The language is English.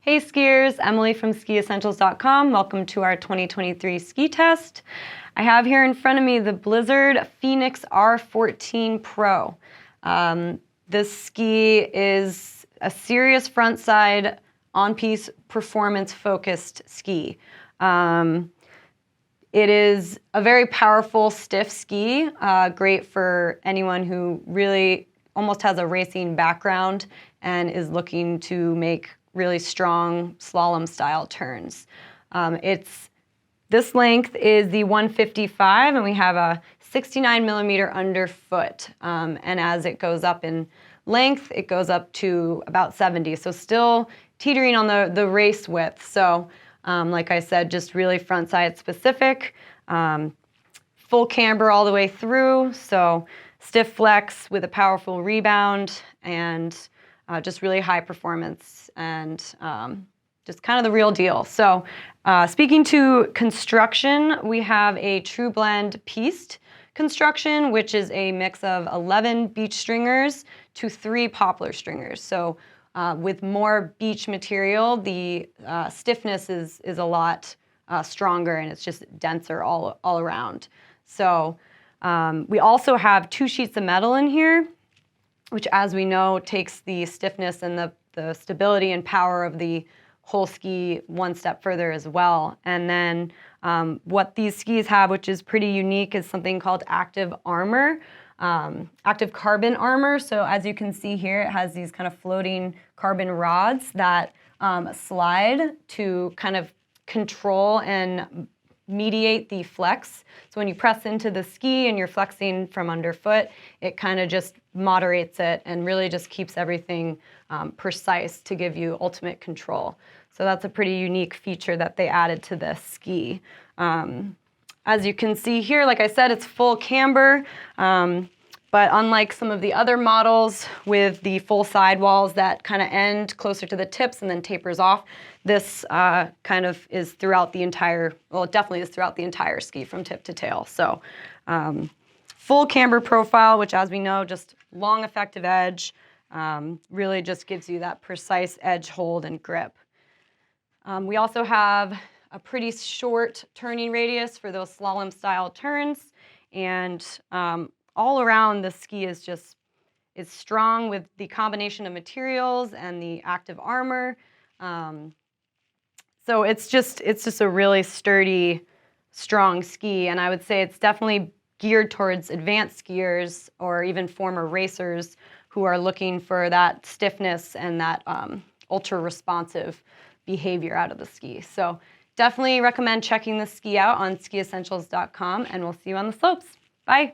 Hey skiers, Emily from skiessentials.com. Welcome to our 2023 ski test. I have here in front of me the Blizzard Phoenix R14 Pro. This ski is a serious front side on-piste performance focused ski. It is a very powerful, stiff ski, great for anyone who really almost has a racing background and is looking to make really strong slalom style turns. This length is the 155 and we have a 69 millimeter underfoot. And as it goes up in length, it goes up to about 70. So still teetering on the race width. So like I said, just really front side specific, full camber all the way through. So stiff flex with a powerful rebound and just really high performance and just kind of the real deal. So speaking to construction, we have a true blend piste construction, which is a mix of 11 beech stringers to 3 poplar stringers. So with more beech material, the stiffness is a lot stronger and it's just denser all around. So we also have 2 sheets of metal in here, which, as we know, takes the stiffness and the stability and power of the whole ski one step further as well. And then what these skis have, which is pretty unique, is something called active armor, active carbon armor. So as you can see here, it has these kind of floating carbon rods that slide to kind of control and mediate the flex. So when you press into the ski and you're flexing from underfoot, it kind of just moderates it and really just keeps everything precise to give you ultimate control. So that's a pretty unique feature that they added to this ski. As you can see here, like I said, it's full camber, but unlike some of the other models with the full sidewalls that kind of end closer to the tips and then tapers off, this kind of is throughout the entire, well, it definitely is throughout the entire ski from tip to tail. So full camber profile, which, as we know, just long effective edge, really just gives you that precise edge hold and grip. We also have a pretty short turning radius for those slalom style turns, and all around the ski is strong with the combination of materials and the active armor. So it's just a really sturdy, strong ski, and I would say it's definitely geared towards advanced skiers or even former racers who are looking for that stiffness and that ultra responsive behavior out of the ski. So definitely recommend checking this ski out on skiessentials.com, and we'll see you on the slopes. Bye.